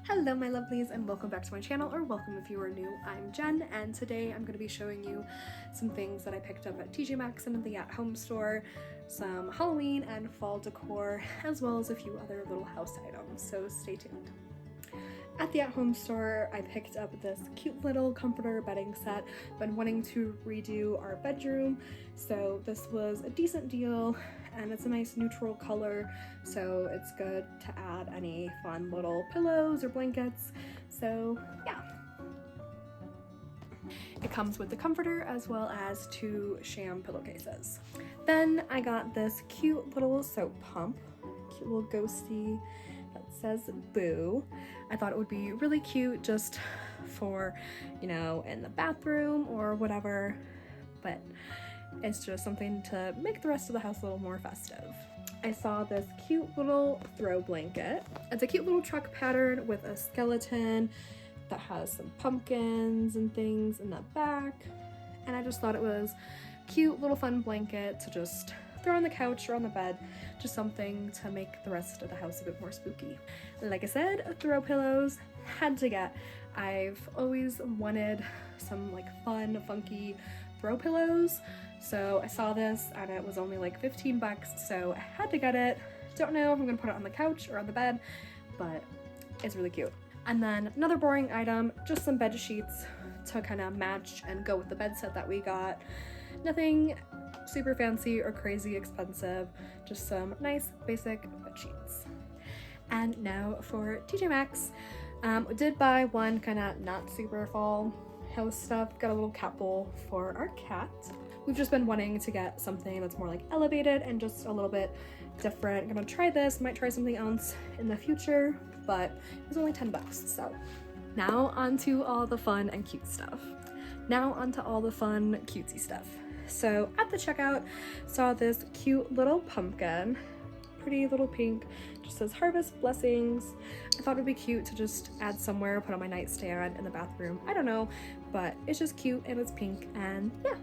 Hello my lovelies and welcome back to my channel, or welcome if you are new. I'm Jen and today I'm going to be showing you some things that I picked up at TJmaxx and the at-home store, some Halloween and fall decor, as well as a few other little house items, so stay tuned. At the at-home store, I picked up this cute little comforter bedding set. Been wanting to redo our bedroom, so this was a decent deal, and it's a nice neutral color, so it's good to add any fun little pillows or blankets, so yeah. It comes with the comforter as well as 2 sham pillowcases. Then I got this cute little soap pump, cute little ghosty that says boo. I thought it would be really cute just for, you know, in the bathroom or whatever, but it's just something to make the rest of the house a little more festive. I saw this cute little throw blanket. It's a cute little truck pattern with a skeleton that has some pumpkins and things in the back, and I just thought it was a cute little fun blanket to just throw on the couch or on the bed, just something to make the rest of the house a bit more spooky. Like I said, throw pillows, had to get. I've always wanted some like fun, funky throw pillows, so I saw this and it was only like 15 bucks, so I had to get it. Don't know if I'm gonna put it on the couch or on the bed, but it's really cute. And then another boring item, just some bed sheets to kind of match and go with the bed set that we got. Nothing super fancy or crazy expensive, just some nice basic bed sheets. And now for TJmaxx. We did buy one kind of not super fall house stuff. Got a little cat bowl for our cat. We've just been wanting to get something that's more like elevated and just a little bit different. I'm gonna try this, might try something else in the future, but it was only 10 bucks, so. Now onto all the fun and cute stuff. Now onto all the fun cutesy stuff. So at the checkout, saw this cute little pumpkin, pretty little pink, just says harvest blessings. I thought it'd be cute to just add somewhere, put on my nightstand in the bathroom, I don't know, but it's just cute and it's pink, and yeah.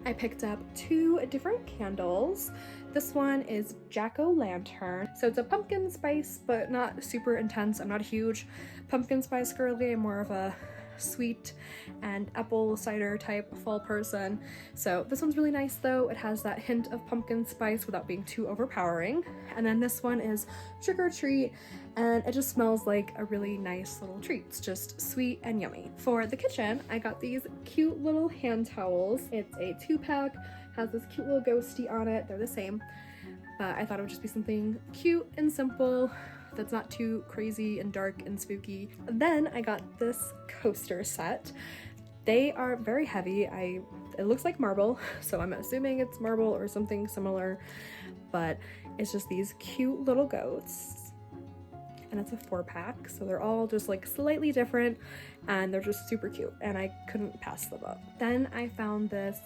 I picked up 2 different candles. This one is jack-o'-lantern, so it's a pumpkin spice but not super intense. I'm not a huge pumpkin spice girly, I'm more of a sweet and apple cider type fall person. So this one's really nice though. It has that hint of pumpkin spice without being too overpowering. And then this one is trick or treat, and it just smells like a really nice little treat. It's just sweet and yummy. For the kitchen, I got these cute little hand towels. It's a 2-pack, has this cute little ghosty on it. They're the same, but I thought it would just be something cute and simple that's not too crazy and dark and spooky. Then I got this coaster set. They are very heavy. It looks like marble, so I'm assuming it's marble or something similar, but it's just these cute little goats, and it's a 4-pack, so they're all just like slightly different, and they're just super cute, and I couldn't pass them up. Then I found this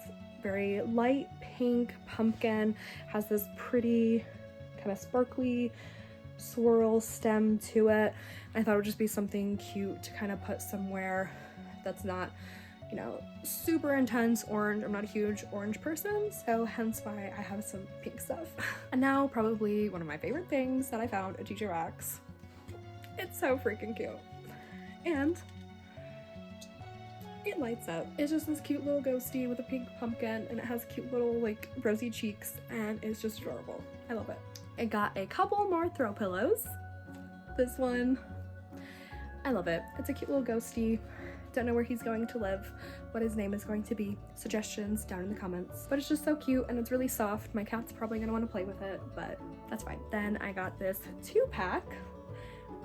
very light pink pumpkin, has this pretty kind of sparkly swirl stem to it. I thought it would just be something cute to kind of put somewhere that's not, you know, super intense orange. I'm not a huge orange person, so hence why I have some pink stuff. And now probably one of my favorite things that I found at TJmaxx. It's so freaking cute, and it lights up. It's just this cute little ghosty with a pink pumpkin, and it has cute little like rosy cheeks, and it's just adorable. I love it. I got a couple more throw pillows. This one, I love it. It's a cute little ghosty. Don't know where he's going to live, what his name is going to be. Suggestions down in the comments. But it's just so cute and it's really soft. My cat's probably gonna want to play with it, but that's fine. Then I got this 2-pack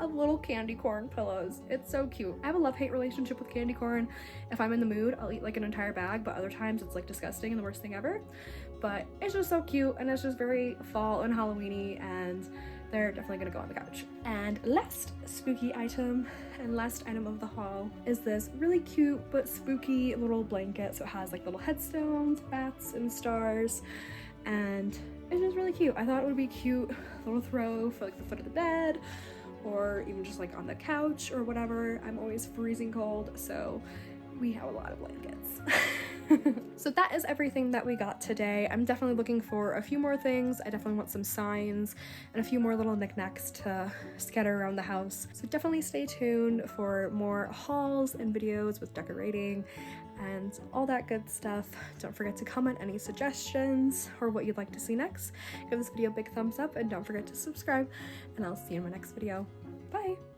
of little candy corn pillows. It's so cute. I have a love-hate relationship with candy corn. If I'm in the mood, I'll eat like an entire bag, but other times it's like disgusting and the worst thing ever. But it's just so cute, and it's just very fall and Halloween-y, and they're definitely gonna go on the couch. And last spooky item and last item of the haul is this really cute but spooky little blanket. So it has like little headstones, bats, and stars, and it's just really cute. I thought it would be cute little throw for like the foot of the bed, or even just like on the couch or whatever. I'm always freezing cold, so we have a lot of blankets. So that is everything that we got today. I'm definitely looking for a few more things. I definitely want some signs and a few more little knickknacks to scatter around the house. So definitely stay tuned for more hauls and videos with decorating and all that good stuff. Don't forget to comment any suggestions or what you'd like to see next. Give this video a big thumbs up and don't forget to subscribe, and I'll see you in my next video. Bye!